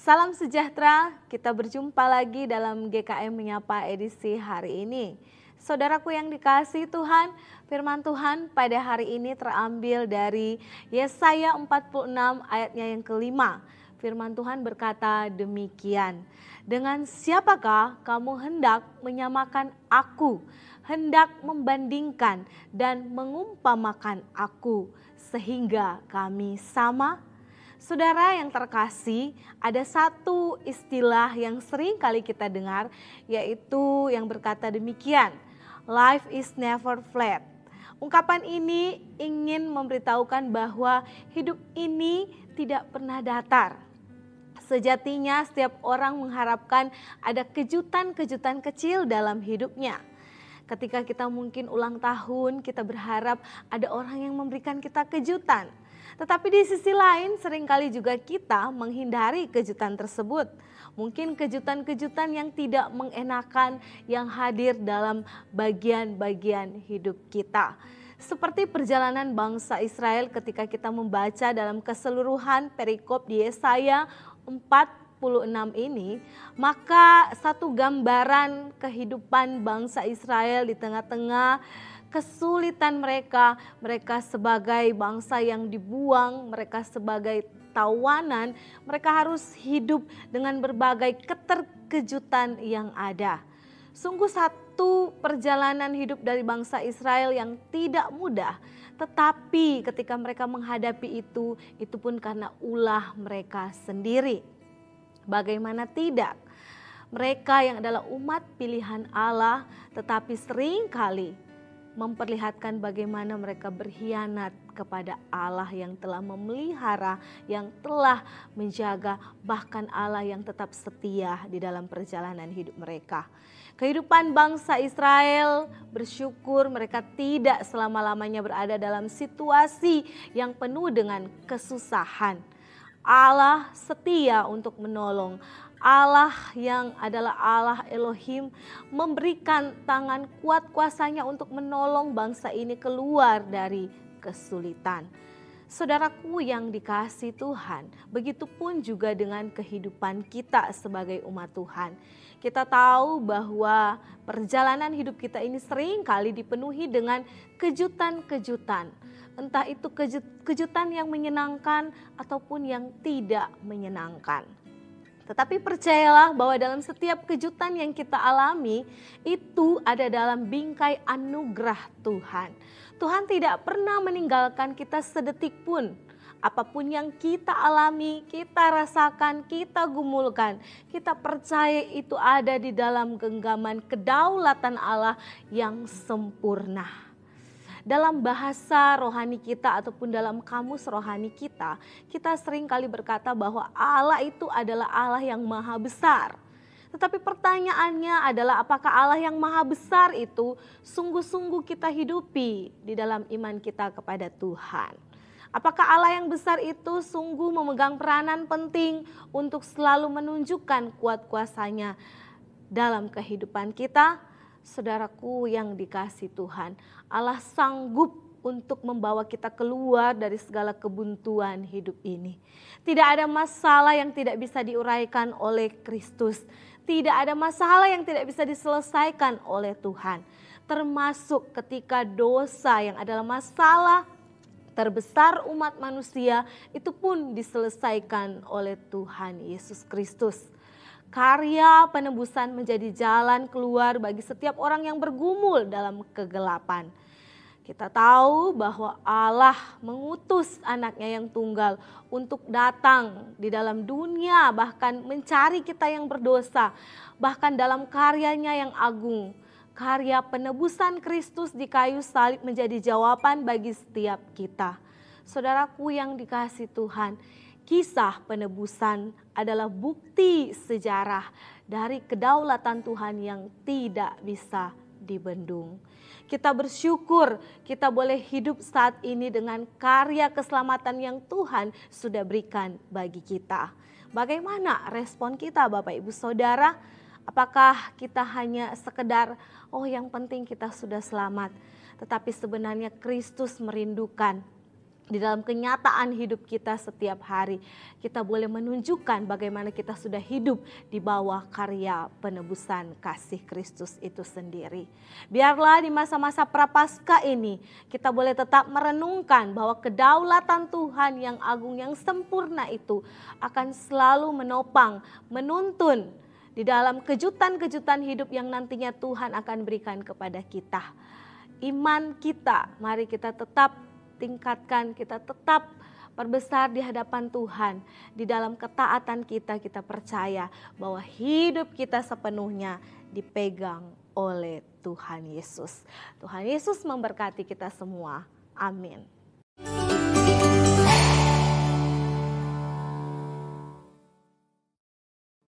Salam sejahtera, kita berjumpa lagi dalam GKM Menyapa edisi hari ini. Saudaraku yang dikasihi Tuhan, firman Tuhan pada hari ini terambil dari Yesaya 46 ayatnya yang kelima. Firman Tuhan berkata demikian, dengan siapakah kamu hendak menyamakan aku, hendak membandingkan dan mengumpamakan aku, sehingga kami sama? Saudara yang terkasih, ada satu istilah yang sering kali kita dengar, yaitu yang berkata demikian, life is never flat. Ungkapan ini ingin memberitahukan bahwa hidup ini tidak pernah datar. Sejatinya setiap orang mengharapkan ada kejutan-kejutan kecil dalam hidupnya. Ketika kita mungkin ulang tahun, kita berharap ada orang yang memberikan kita kejutan. Tetapi di sisi lain seringkali juga kita menghindari kejutan tersebut. Mungkin kejutan-kejutan yang tidak mengenakan yang hadir dalam bagian-bagian hidup kita. Seperti perjalanan bangsa Israel ketika kita membaca dalam keseluruhan perikop di Yesaya 46 ini, maka satu gambaran kehidupan bangsa Israel di tengah-tengah kesulitan mereka sebagai bangsa yang dibuang, mereka sebagai tawanan, mereka harus hidup dengan berbagai keterkejutan yang ada. Sungguh satu perjalanan hidup dari bangsa Israel yang tidak mudah, tetapi ketika mereka menghadapi itu pun karena ulah mereka sendiri. Bagaimana tidak? Mereka yang adalah umat pilihan Allah, tetapi seringkali memperlihatkan bagaimana mereka berkhianat kepada Allah yang telah memelihara, yang telah menjaga, bahkan Allah yang tetap setia di dalam perjalanan hidup mereka. Kehidupan bangsa Israel bersyukur mereka tidak selama-lamanya berada dalam situasi yang penuh dengan kesusahan. Allah setia untuk menolong. Allah yang adalah Allah Elohim memberikan tangan kuat kuasanya untuk menolong bangsa ini keluar dari kesulitan. Saudaraku yang dikasihi Tuhan, begitupun juga dengan kehidupan kita sebagai umat Tuhan. Kita tahu bahwa perjalanan hidup kita ini seringkali dipenuhi dengan kejutan-kejutan. Entah itu kejutan yang menyenangkan ataupun yang tidak menyenangkan. Tetapi percayalah bahwa dalam setiap kejutan yang kita alami itu ada dalam bingkai anugerah Tuhan. Tuhan tidak pernah meninggalkan kita sedetik pun. Apapun yang kita alami, kita rasakan, kita gumulkan, kita percaya itu ada di dalam genggaman kedaulatan Allah yang sempurna. Dalam bahasa rohani kita ataupun dalam kamus rohani kita, kita sering kali berkata bahwa Allah itu adalah Allah yang maha besar. Tetapi pertanyaannya adalah apakah Allah yang maha besar itu sungguh-sungguh kita hidupi di dalam iman kita kepada Tuhan? Apakah Allah yang besar itu sungguh memegang peranan penting untuk selalu menunjukkan kuat kuasanya dalam kehidupan kita? Saudaraku yang dikasihi Tuhan, Allah sanggup untuk membawa kita keluar dari segala kebuntuan hidup ini. Tidak ada masalah yang tidak bisa diuraikan oleh Kristus. Tidak ada masalah yang tidak bisa diselesaikan oleh Tuhan. Termasuk ketika dosa yang adalah masalah terbesar umat manusia itu pun diselesaikan oleh Tuhan Yesus Kristus. Karya penebusan menjadi jalan keluar bagi setiap orang yang bergumul dalam kegelapan. Kita tahu bahwa Allah mengutus anaknya yang tunggal untuk datang di dalam dunia, bahkan mencari kita yang berdosa, bahkan dalam karyanya yang agung. Karya penebusan Kristus di kayu salib menjadi jawaban bagi setiap kita. Saudaraku yang dikasihi Tuhan, kisah penebusan adalah bukti sejarah dari kedaulatan Tuhan yang tidak bisa dibendung. Kita bersyukur kita boleh hidup saat ini dengan karya keselamatan yang Tuhan sudah berikan bagi kita. Bagaimana respon kita Bapak Ibu Saudara? Apakah kita hanya sekedar yang penting kita sudah selamat? Tetapi sebenarnya Kristus merindukan Di dalam kenyataan hidup kita setiap hari, kita boleh menunjukkan bagaimana kita sudah hidup di bawah karya penebusan kasih Kristus itu sendiri. Biarlah di masa-masa prapaskah ini kita boleh tetap merenungkan bahwa kedaulatan Tuhan yang agung, yang sempurna itu akan selalu menopang, menuntun di dalam kejutan-kejutan hidup yang nantinya Tuhan akan berikan kepada kita. Iman kita, mari kita tetap tingkatkan, kita tetap perbesar di hadapan Tuhan. Di dalam ketaatan kita, kita percaya bahwa hidup kita sepenuhnya dipegang oleh Tuhan Yesus. Tuhan Yesus memberkati kita semua. Amin.